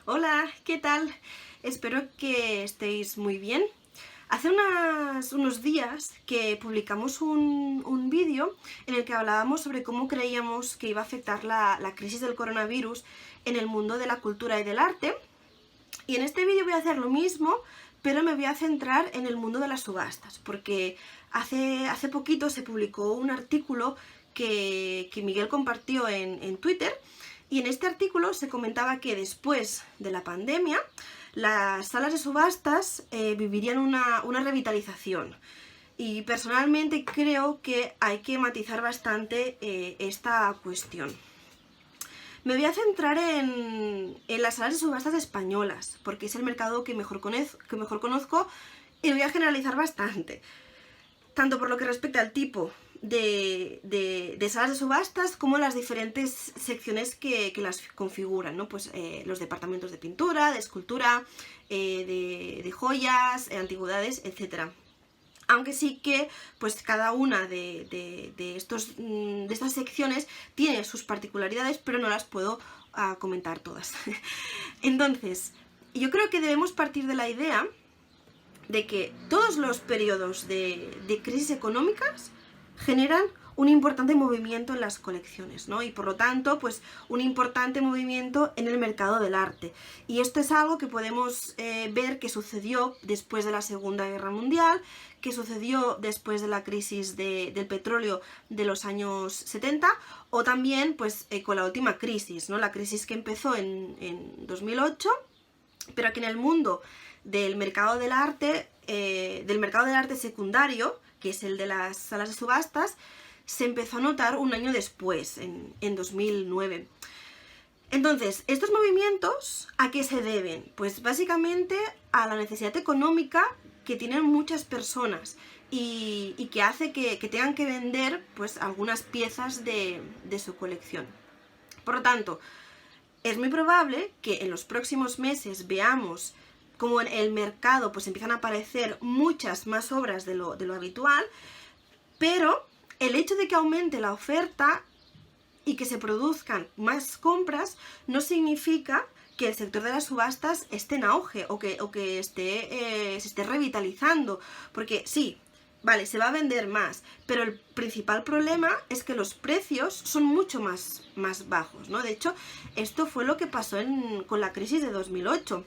Hola, ¿qué tal? Espero que estéis muy bien. Hace unos días que publicamos un vídeo en el que hablábamos sobre cómo creíamos que iba a afectar la crisis del coronavirus en el mundo de la cultura y del arte. Y en este vídeo voy a hacer lo mismo, pero me voy a centrar en el mundo de las subastas, porque hace poquito se publicó un artículo que Miguel compartió en Twitter, y en este artículo se comentaba que después de la pandemia las salas de subastas vivirían una revitalización. Y personalmente creo que hay que matizar bastante esta cuestión. Me voy a centrar en las salas de subastas españolas, porque es el mercado que mejor conozco, y voy a generalizar bastante, tanto por lo que respecta al tipo de salas de subastas como las diferentes secciones que las configuran, ¿no? Pues los departamentos de pintura, de escultura, de joyas, antigüedades, etc. Aunque sí que pues cada una de estas secciones tiene sus particularidades, pero no las puedo comentar todas. Entonces, yo creo que debemos partir de la idea de que todos los periodos de crisis económicas generan un importante movimiento en las colecciones, ¿no? Y por lo tanto, pues un importante movimiento en el mercado del arte. Y esto es algo que podemos ver que sucedió después de la Segunda Guerra Mundial, que sucedió después de la crisis del petróleo de los años 70, o también pues con la última crisis, ¿no? La crisis que empezó en 2008, pero que en el mundo del mercado del arte secundario, que es el de las salas de subastas, se empezó a notar un año después, en 2009. Entonces, ¿estos movimientos a qué se deben? Pues básicamente a la necesidad económica que tienen muchas personas y que hace que tengan que vender pues algunas piezas de su colección. Por lo tanto, es muy probable que en los próximos meses veamos como en el mercado pues empiezan a aparecer muchas más obras de lo habitual, pero el hecho de que aumente la oferta y que se produzcan más compras no significa que el sector de las subastas esté en auge o que se esté revitalizando, porque sí, vale, se va a vender más, pero el principal problema es que los precios son mucho más bajos, ¿no? De hecho, esto fue lo que pasó con la crisis de 2008,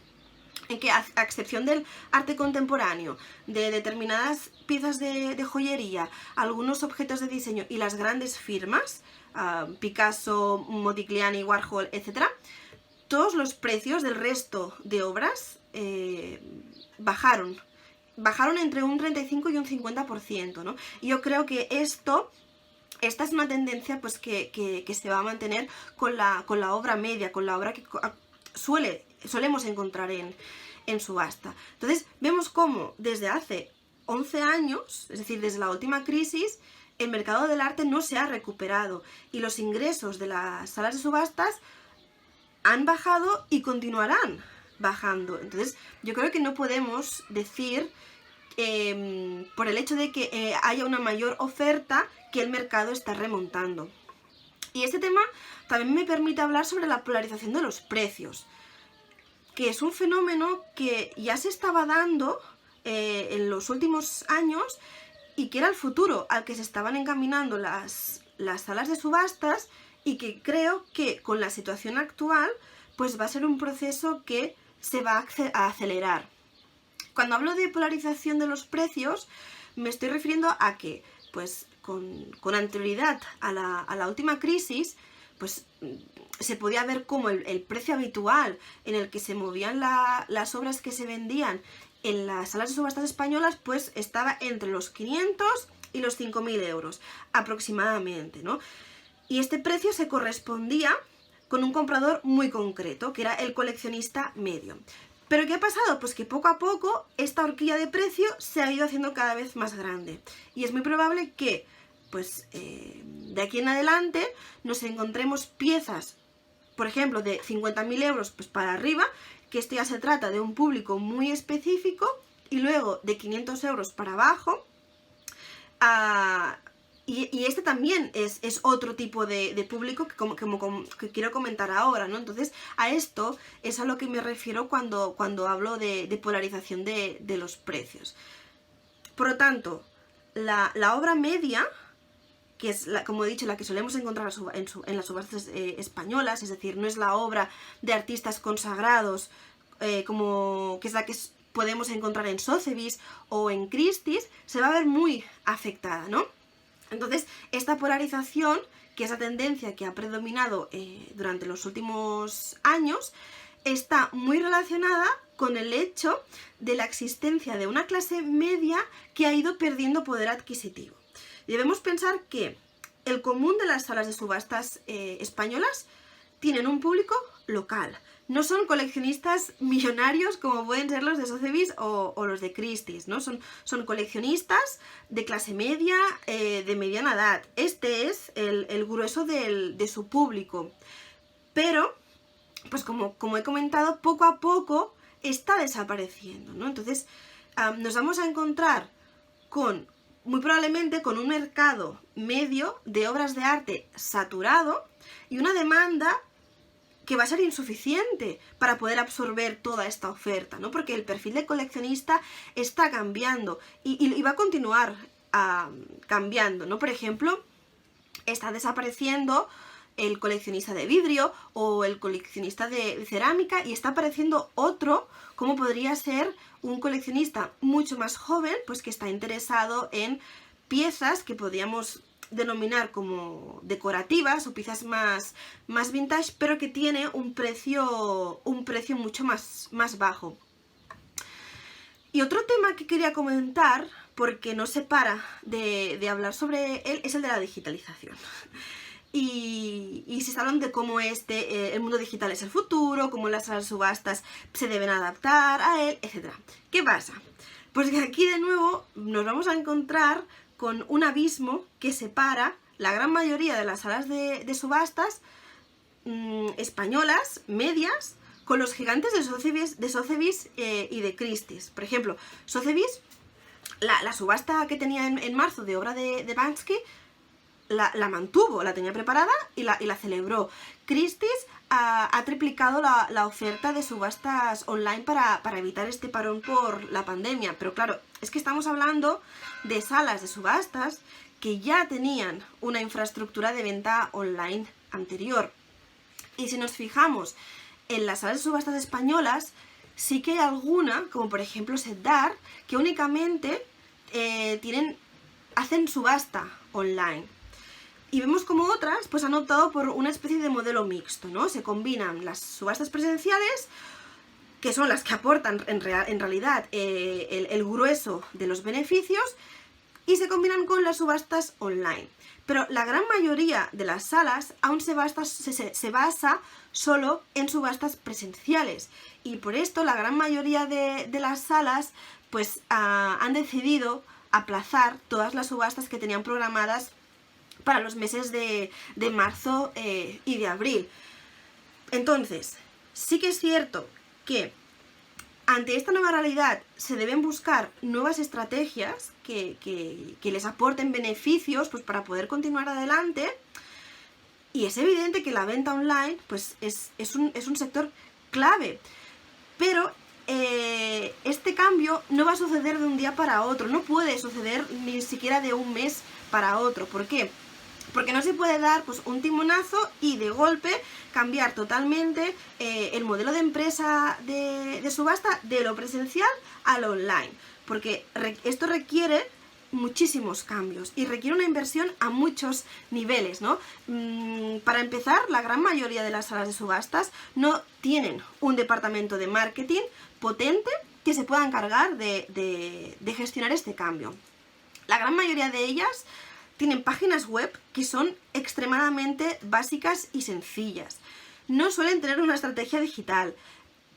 en que a excepción del arte contemporáneo, de determinadas piezas de joyería, algunos objetos de diseño y las grandes firmas, Picasso, Modigliani, Warhol, etc., todos los precios del resto de obras bajaron entre un 35 y un 50%, ¿no? Y yo creo que esta es una tendencia pues que se va a mantener con la obra media, con la obra que solemos encontrar en subasta. Entonces vemos cómo desde hace 11 años, es decir, desde la última crisis, el mercado del arte no se ha recuperado y los ingresos de las salas de subastas han bajado y continuarán bajando. Entonces yo creo que no podemos decir por el hecho de que haya una mayor oferta que el mercado está remontando. Y este tema también me permite hablar sobre la polarización de los precios, que es un fenómeno que ya se estaba dando en los últimos años y que era el futuro al que se estaban encaminando las salas de subastas, y que creo que con la situación actual pues va a ser un proceso que se va a acelerar. Cuando hablo de polarización de los precios me estoy refiriendo a que pues con anterioridad a la última crisis pues se podía ver como el precio habitual en el que se movían las obras que se vendían en las salas de subastas españolas pues estaba entre los 500 y los 5.000 euros aproximadamente, ¿no? Y este precio se correspondía con un comprador muy concreto, que era el coleccionista medio. ¿Pero qué ha pasado? Pues que poco a poco esta horquilla de precio se ha ido haciendo cada vez más grande. Y es muy probable que pues de aquí en adelante nos encontremos piezas, por ejemplo, de 50.000 euros pues para arriba, que esto ya se trata de un público muy específico, y luego de 500 euros para abajo, Y este también es otro tipo de público que quiero comentar ahora, ¿no? Entonces, a esto es a lo que me refiero cuando hablo de polarización de los precios. Por lo tanto, la obra media, que es, como he dicho, la que solemos encontrar en las subastas españolas, es decir, no es la obra de artistas consagrados, que es la que podemos encontrar en Sotheby's o en Christie's, se va a ver muy afectada, ¿no? Entonces, esta polarización, que es la tendencia que ha predominado durante los últimos años, está muy relacionada con el hecho de la existencia de una clase media que ha ido perdiendo poder adquisitivo. Debemos pensar que el común de las salas de subastas españolas tienen un público local. No son coleccionistas millonarios como pueden ser los de Sotheby's o los de Christie's, ¿no? Son coleccionistas de clase media, de mediana edad. Este es el grueso de su público. Pero, pues como he comentado, poco a poco está desapareciendo, ¿no? Entonces, nos vamos a encontrar muy probablemente con un mercado medio de obras de arte saturado y una demanda que va a ser insuficiente para poder absorber toda esta oferta, ¿no? Porque el perfil de coleccionista está cambiando y va a continuar cambiando, ¿no? Por ejemplo, está desapareciendo el coleccionista de vidrio o el coleccionista de cerámica y está apareciendo otro, como podría ser un coleccionista mucho más joven, pues que está interesado en piezas que podríamos denominar como decorativas o piezas más vintage, pero que tiene un precio mucho más bajo. Y otro tema que quería comentar, porque no se para de hablar sobre él, es el de la digitalización. Y se está hablando de cómo el mundo digital es el futuro, cómo las salas de subastas se deben adaptar a él, etc. ¿Qué pasa? Pues que aquí de nuevo nos vamos a encontrar con un abismo que separa la gran mayoría de las salas de subastas españolas, medias, con los gigantes de Sotheby's y de Christie's. Por ejemplo, Sotheby's, la subasta que tenía en marzo de obra de Banksy, la mantuvo, la tenía preparada y la celebró. Christie's ha triplicado la oferta de subastas online para evitar este parón por la pandemia. Pero claro, es que estamos hablando de salas de subastas que ya tenían una infraestructura de venta online anterior. Y si nos fijamos en las salas de subastas españolas, sí que hay alguna, como por ejemplo Setdar, que únicamente hacen subasta online. Y vemos como otras pues han optado por una especie de modelo mixto, ¿no? Se combinan las subastas presenciales, que son las que aportan en realidad el grueso de los beneficios, y se combinan con las subastas online. Pero la gran mayoría de las salas aún se basa solo en subastas presenciales. Y por esto la gran mayoría de las salas pues han decidido aplazar todas las subastas que tenían programadas para los meses de marzo y de abril. Entonces, sí que es cierto que ante esta nueva realidad se deben buscar nuevas estrategias que les aporten beneficios pues, para poder continuar adelante. Y es evidente que la venta online pues, es un sector clave. Pero este cambio no va a suceder de un día para otro. No puede suceder ni siquiera de un mes para otro. ¿Por qué? Porque no se puede dar pues, un timonazo y de golpe cambiar totalmente el modelo de empresa de subasta de lo presencial a lo online. Porque esto requiere muchísimos cambios y requiere una inversión a muchos niveles, ¿no? Para empezar, la gran mayoría de las salas de subastas no tienen un departamento de marketing potente que se pueda encargar de gestionar este cambio. La gran mayoría de ellas tienen páginas web que son extremadamente básicas y sencillas. No suelen tener una estrategia digital.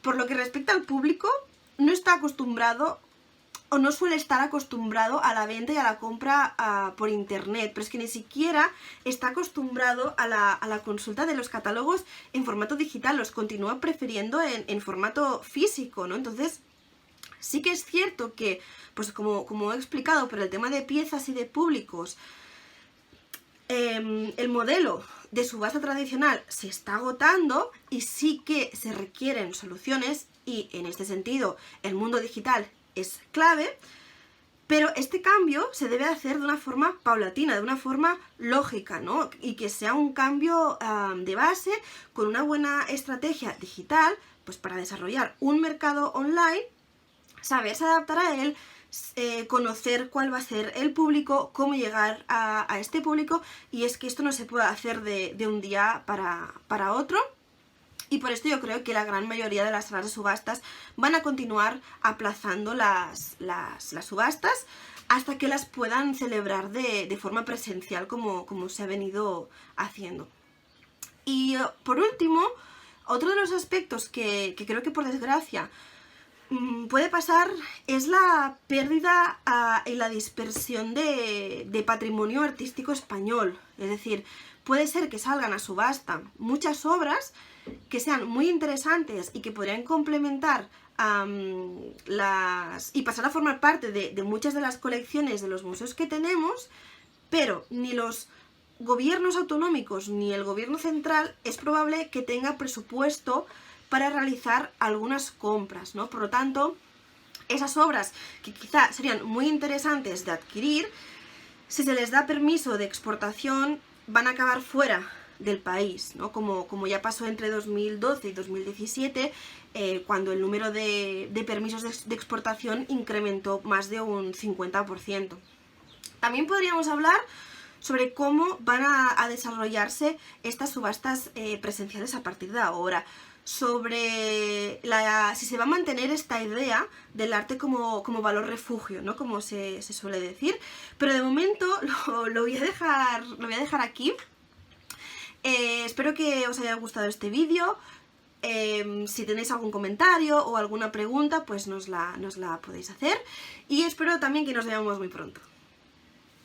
Por lo que respecta al público, no está acostumbrado o no suele estar acostumbrado a la venta y a la compra por internet, pero es que ni siquiera está acostumbrado a la consulta de los catálogos en formato digital, los continúa prefiriendo en formato físico, ¿no? Entonces, sí que es cierto que, pues como he explicado, por el tema de piezas y de públicos, el modelo de subasta tradicional se está agotando y sí que se requieren soluciones, y en este sentido el mundo digital es clave, pero este cambio se debe hacer de una forma paulatina, de una forma lógica, ¿no? Y que sea un cambio de base con una buena estrategia digital, pues para desarrollar un mercado online, saberse adaptar a él, conocer cuál va a ser el público, cómo llegar a este público, y es que esto no se puede hacer de un día para otro. Y por esto yo creo que la gran mayoría de las salas de subastas van a continuar aplazando las subastas hasta que las puedan celebrar de forma presencial como se ha venido haciendo. Y por último, otro de los aspectos que creo que por desgracia puede pasar es la pérdida y la dispersión de patrimonio artístico español. Es decir, puede ser que salgan a subasta muchas obras que sean muy interesantes y que podrían complementar y pasar a formar parte de muchas de las colecciones de los museos que tenemos, pero ni los gobiernos autonómicos ni el gobierno central es probable que tenga presupuesto para realizar algunas compras, ¿no? Por lo tanto, esas obras que quizá serían muy interesantes de adquirir, si se les da permiso de exportación, van a acabar fuera del país, ¿no? Como ya pasó entre 2012 y 2017, cuando el número de permisos de exportación incrementó más de un 50%. También podríamos hablar sobre cómo van a desarrollarse estas subastas presenciales a partir de ahora, sobre si se va a mantener esta idea del arte como valor refugio, ¿no? Como se suele decir. Pero de momento lo voy a dejar aquí. Espero que os haya gustado este vídeo. Si tenéis algún comentario o alguna pregunta, pues nos la podéis hacer. Y espero también que nos veamos muy pronto.